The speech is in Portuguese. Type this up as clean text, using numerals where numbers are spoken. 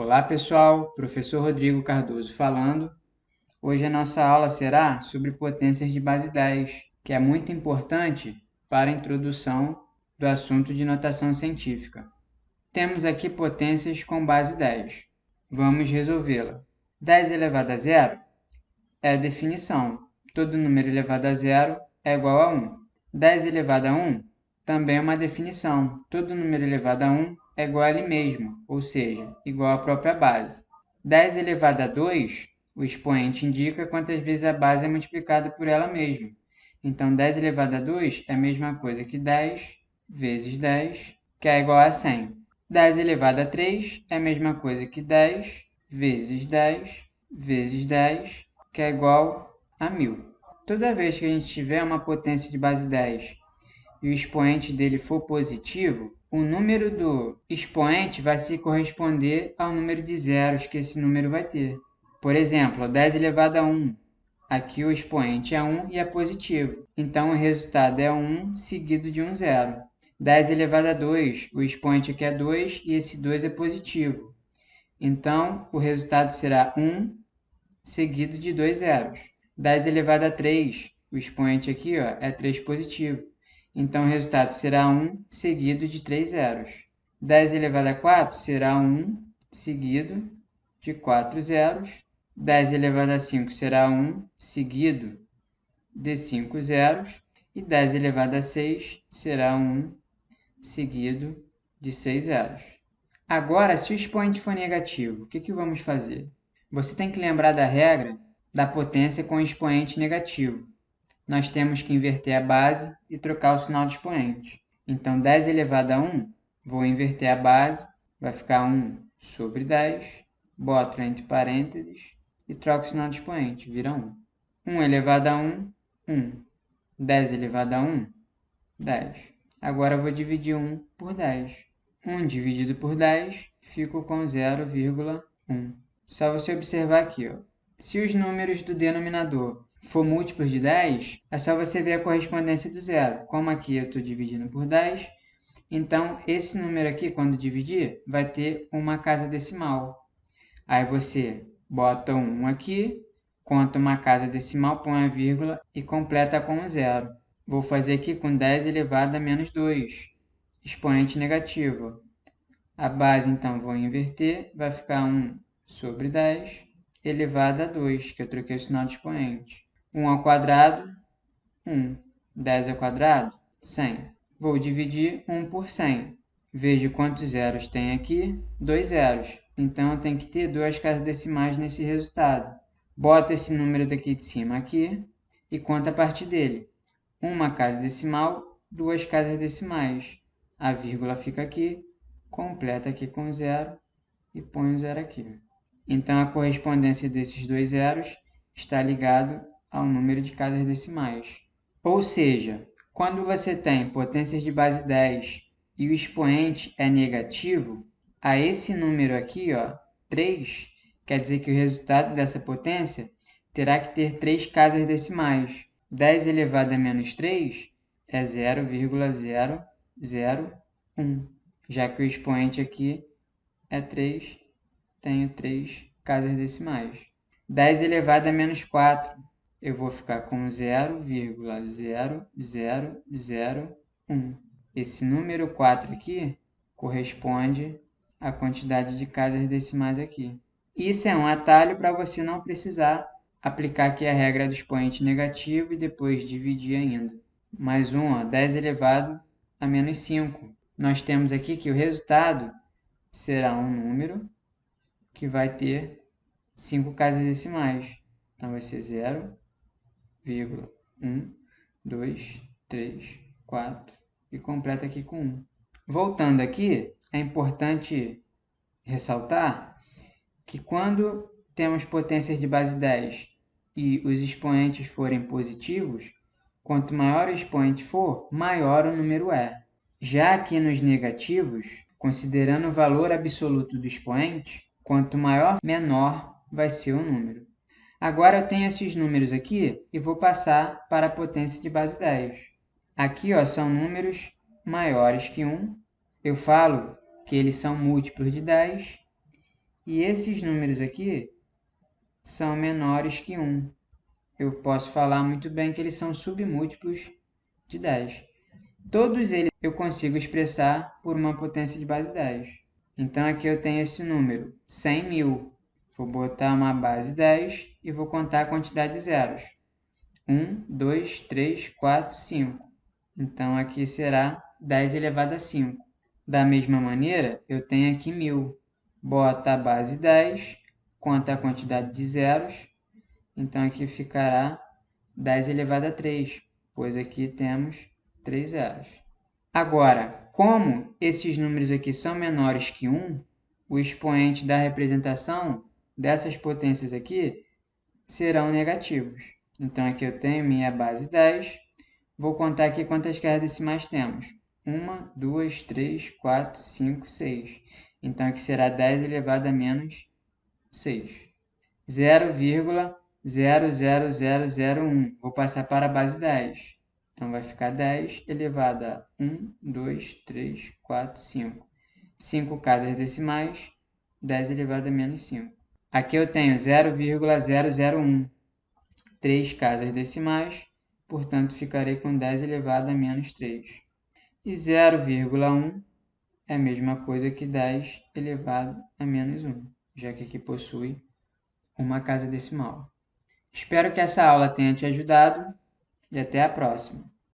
Olá pessoal, professor Rodrigo Cardoso falando. Hoje a nossa aula será sobre potências de base 10, que é muito importante para a introdução do assunto de notação científica. Temos aqui potências com base 10. Vamos resolvê-la. 10 elevado a zero é a definição. Todo número elevado a zero é igual a 1. 10 elevado a 1 também é uma definição. Todo número elevado a 1 é igual a ele mesmo, ou seja, igual à própria base. 10 elevado a 2, o expoente indica quantas vezes a base é multiplicada por ela mesma. Então, 10 elevado a 2 é a mesma coisa que 10 vezes 10, que é igual a 100. 10 elevado a 3 é a mesma coisa que 10 vezes 10 vezes 10, que é igual a 1000. Toda vez que a gente tiver uma potência de base 10 e o expoente dele for positivo, o número do expoente vai se corresponder ao número de zeros que esse número vai ter. Por exemplo, 10 elevado a 1. Aqui o expoente é 1 e é positivo. Então, o resultado é 1 seguido de um zero. 10 elevado a 2. O expoente aqui é 2 e esse 2 é positivo. Então, o resultado será 1 seguido de dois zeros. 10 elevado a 3. O expoente aqui é 3 positivo. Então, o resultado será 1 seguido de 3 zeros. 10 elevado a 4 será 1 seguido de 4 zeros. 10 elevado a 5 será 1 seguido de 5 zeros. E 10 elevado a 6 será 1 seguido de 6 zeros. Agora, se o expoente for negativo, o que vamos fazer? Você tem que lembrar da regra da potência com expoente negativo. Nós temos que inverter a base e trocar o sinal de expoente. Então, 10 elevado a 1, vou inverter a base, vai ficar 1 sobre 10, boto entre parênteses e troco o sinal de expoente, vira 1. 1 elevado a 1, 1. 10 elevado a 1, 10. Agora eu vou dividir 1 por 10. 1 dividido por 10, fico com 0,1. Só você observar aqui, se os números do denominador for múltiplos de 10, é só você ver a correspondência do zero. Como aqui eu estou dividindo por 10, então esse número aqui, quando dividir, vai ter uma casa decimal. Aí você bota 1 aqui, conta uma casa decimal, põe a vírgula e completa com um zero. Vou fazer aqui com 10 elevado a menos 2, expoente negativo. A base, então, vou inverter, vai ficar 1 sobre 10 elevado a 2, que eu troquei o sinal de expoente. 1 ao quadrado, 1. 10 ao quadrado, 100. Vou dividir 1 por 100. Vejo quantos zeros tem aqui, 2 zeros. Então, eu tenho que ter duas casas decimais nesse resultado. Bota esse número daqui de cima aqui e conta a partir dele. Uma casa decimal, duas casas decimais. A vírgula fica aqui, completa aqui com zero e põe o zero aqui. Então, a correspondência desses dois zeros está ligado ao número de casas decimais. Ou seja, quando você tem potências de base 10 e o expoente é negativo, a esse número aqui, 3, quer dizer que o resultado dessa potência terá que ter 3 casas decimais. 10 elevado a menos 3 é 0,001. Já que o expoente aqui é 3, tenho 3 casas decimais. 10 elevado a menos 4, eu vou ficar com 0,0001. Esse número 4 aqui corresponde à quantidade de casas decimais aqui. Isso é um atalho para você não precisar aplicar aqui a regra do expoente negativo e depois dividir ainda. Mais um, 10 elevado a menos 5. Nós temos aqui que o resultado será um número que vai ter 5 casas decimais. Então, vai ser 0,1, 2, 3, 4 e completa aqui com 1. Voltando aqui, é importante ressaltar que quando temos potências de base 10 e os expoentes forem positivos, quanto maior o expoente for, maior o número é. Já aqui nos negativos, considerando o valor absoluto do expoente, quanto maior, menor vai ser o número. Agora eu tenho esses números aqui e vou passar para a potência de base 10. Aqui são números maiores que 1. Eu falo que eles são múltiplos de 10. E esses números aqui são menores que 1. Eu posso falar muito bem que eles são submúltiplos de 10. Todos eles eu consigo expressar por uma potência de base 10. Então, aqui eu tenho esse número, 100.000. Vou botar uma base 10 e vou contar a quantidade de zeros. 1, 2, 3, 4, 5. Então, aqui será 10 elevado a 5. Da mesma maneira, eu tenho aqui 1.000. Bota a base 10, conta a quantidade de zeros. Então, aqui ficará 10 elevado a 3, pois aqui temos 3 zeros. Agora, como esses números aqui são menores que 1, o expoente da representação dessas potências aqui serão negativos. Então, aqui eu tenho minha base 10. Vou contar aqui quantas casas decimais temos. 1, 2, 3, 4, 5, 6. Então, aqui será 10 elevado a menos 6. 0,00001. Vou passar para a base 10. Então, vai ficar 10 elevado a 1, 2, 3, 4, 5. 5 casas decimais, 10 elevado a menos 5. Aqui eu tenho 0,001. 3 casas decimais, portanto, ficarei com 10 elevado a menos 3. E 0,1 é a mesma coisa que 10 elevado a menos 1, já que aqui possui uma casa decimal. Espero que essa aula tenha te ajudado e até a próxima.